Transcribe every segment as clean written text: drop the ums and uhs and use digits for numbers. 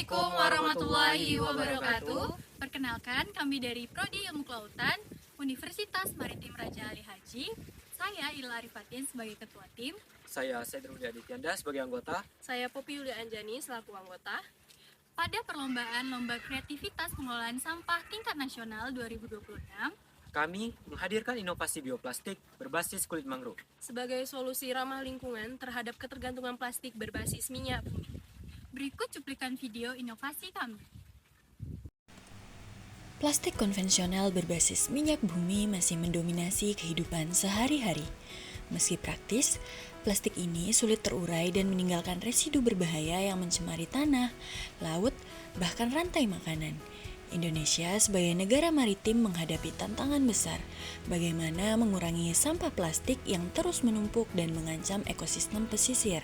Assalamualaikum warahmatullahi wabarakatuh. Perkenalkan, kami dari Prodi Ilmu Kelautan, Universitas Maritim Raja Ali Haji. Saya Ila Arifatin sebagai ketua tim. Saya Said Rudi Adityanda sebagai anggota. Saya Poppy Yulia Anjani selaku anggota. Pada perlombaan Lomba Kreativitas Pengolahan Sampah Tingkat Nasional 2026, Kami menghadirkan inovasi bioplastik berbasis kulit mangrove. Sebagai solusi ramah lingkungan terhadap ketergantungan plastik berbasis minyak bumi. berikut cuplikan video inovasi kami. Plastik konvensional berbasis minyak bumi masih mendominasi kehidupan sehari-hari. Meski praktis, plastik ini sulit terurai dan meninggalkan residu berbahaya yang mencemari tanah, laut, bahkan rantai makanan. Indonesia sebagai negara maritim menghadapi tantangan besar, bagaimana mengurangi sampah plastik yang terus menumpuk dan mengancam ekosistem pesisir.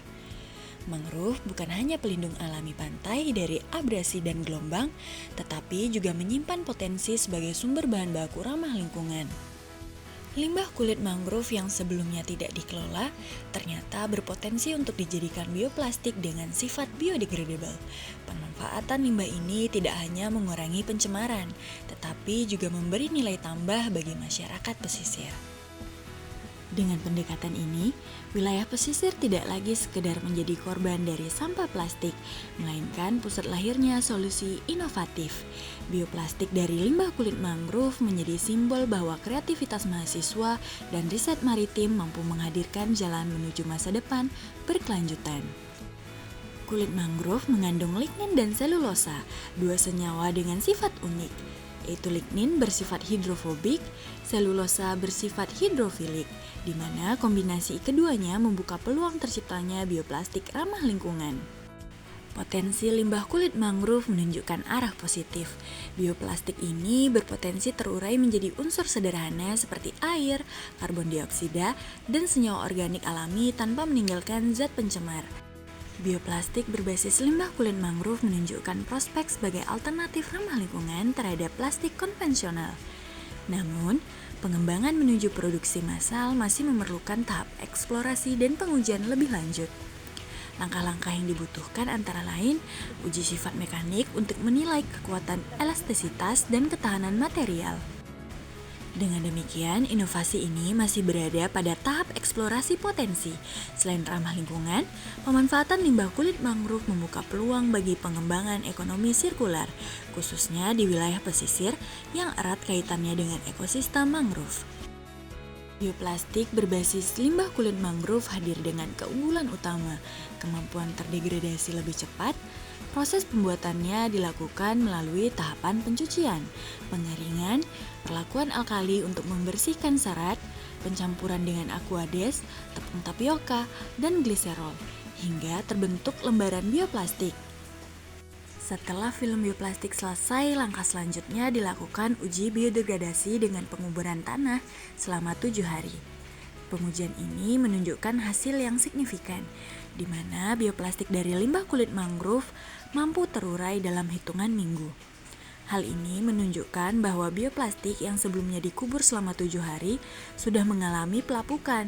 Mangrove bukan hanya pelindung alami pantai dari abrasi dan gelombang, tetapi juga menyimpan potensi sebagai sumber bahan baku ramah lingkungan. Limbah kulit mangrove yang sebelumnya tidak dikelola ternyata berpotensi untuk dijadikan bioplastik dengan sifat biodegradable. Pemanfaatan limbah ini tidak hanya mengurangi pencemaran, tetapi juga memberi nilai tambah bagi masyarakat pesisir. Dengan pendekatan ini, wilayah pesisir tidak lagi sekedar menjadi korban dari sampah plastik, melainkan pusat lahirnya solusi inovatif. Bioplastik dari limbah kulit mangrove menjadi simbol bahwa kreativitas mahasiswa dan riset maritim mampu menghadirkan jalan menuju masa depan berkelanjutan. Kulit mangrove mengandung lignin dan selulosa, dua senyawa dengan sifat unik, yaitu lignin bersifat hidrofobik, selulosa bersifat hidrofilik, di mana kombinasi keduanya membuka peluang terciptanya bioplastik ramah lingkungan. Potensi limbah kulit mangrove menunjukkan arah positif. Bioplastik ini berpotensi terurai menjadi unsur sederhana seperti air, karbon dioksida, dan senyawa organik alami tanpa meninggalkan zat pencemar. Bioplastik berbasis limbah kulit mangrove menunjukkan prospek sebagai alternatif ramah lingkungan terhadap plastik konvensional. Namun, pengembangan menuju produksi massal masih memerlukan tahap eksplorasi dan pengujian lebih lanjut. Langkah-langkah yang dibutuhkan antara lain uji sifat mekanik untuk menilai kekuatan elastisitas dan ketahanan material. Dengan demikian, inovasi ini masih berada pada tahap eksplorasi potensi. Selain ramah lingkungan, pemanfaatan limbah kulit mangrove membuka peluang bagi pengembangan ekonomi sirkular, khususnya di wilayah pesisir yang erat kaitannya dengan ekosistem mangrove. Bioplastik berbasis limbah kulit mangrove hadir dengan keunggulan utama, kemampuan terdegradasi lebih cepat. Proses pembuatannya dilakukan melalui tahapan pencucian, pengeringan, perlakuan alkali untuk membersihkan serat, pencampuran dengan aquades, tepung tapioka, dan gliserol, hingga terbentuk lembaran bioplastik. Setelah film bioplastik selesai, langkah selanjutnya dilakukan uji biodegradasi dengan penguburan tanah selama 7 hari. Pengujian ini menunjukkan hasil yang signifikan, di mana bioplastik dari limbah kulit mangrove mampu terurai dalam hitungan minggu. Hal ini menunjukkan bahwa bioplastik yang sebelumnya dikubur selama 7 hari sudah mengalami pelapukan.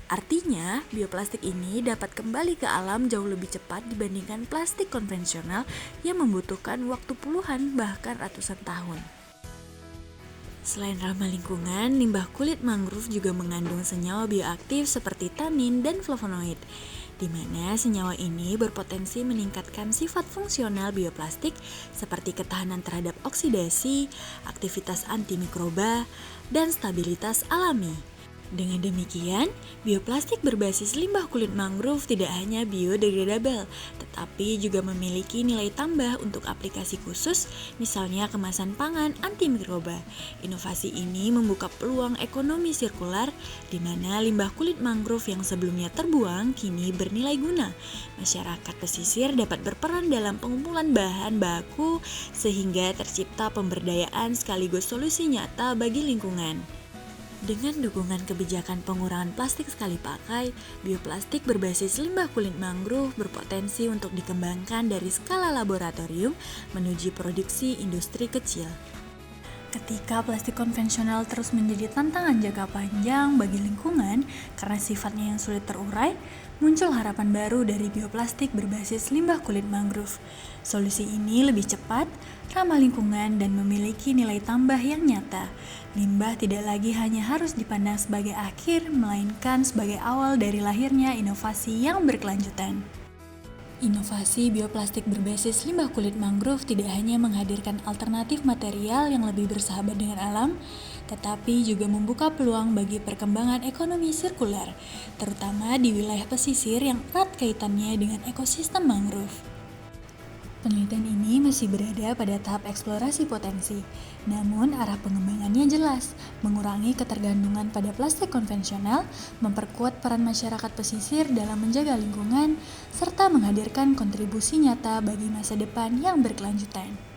Artinya, bioplastik ini dapat kembali ke alam jauh lebih cepat dibandingkan plastik konvensional yang membutuhkan waktu puluhan bahkan ratusan tahun. Selain ramah lingkungan, limbah kulit mangrove juga mengandung senyawa bioaktif seperti tanin dan flavonoid, di mana senyawa ini berpotensi meningkatkan sifat fungsional bioplastik seperti ketahanan terhadap oksidasi, aktivitas antimikroba, dan stabilitas alami. Dengan demikian, bioplastik berbasis limbah kulit mangrove tidak hanya biodegradable, tetapi juga memiliki nilai tambah untuk aplikasi khusus, misalnya kemasan pangan antimikroba. Inovasi ini membuka peluang ekonomi sirkular, di mana limbah kulit mangrove yang sebelumnya terbuang kini bernilai guna. Masyarakat pesisir dapat berperan dalam pengumpulan bahan baku, sehingga tercipta pemberdayaan sekaligus solusi nyata bagi lingkungan. Dengan dukungan kebijakan pengurangan plastik sekali pakai, bioplastik berbasis limbah kulit mangrove berpotensi untuk dikembangkan dari skala laboratorium menuju produksi industri kecil. Ketika plastik konvensional terus menjadi tantangan jangka panjang bagi lingkungan karena sifatnya yang sulit terurai, muncul harapan baru dari bioplastik berbasis limbah kulit mangrove. Solusi ini lebih cepat, ramah lingkungan, dan memiliki nilai tambah yang nyata. Limbah tidak lagi hanya harus dipandang sebagai akhir, melainkan sebagai awal dari lahirnya inovasi yang berkelanjutan. Inovasi bioplastik berbasis limbah kulit mangrove tidak hanya menghadirkan alternatif material yang lebih bersahabat dengan alam, tetapi juga membuka peluang bagi perkembangan ekonomi sirkular, terutama di wilayah pesisir yang erat kaitannya dengan ekosistem mangrove. Penelitian ini masih berada pada tahap eksplorasi potensi, namun arah pengembangannya jelas, mengurangi ketergantungan pada plastik konvensional, memperkuat peran masyarakat pesisir dalam menjaga lingkungan, serta menghadirkan kontribusi nyata bagi masa depan yang berkelanjutan.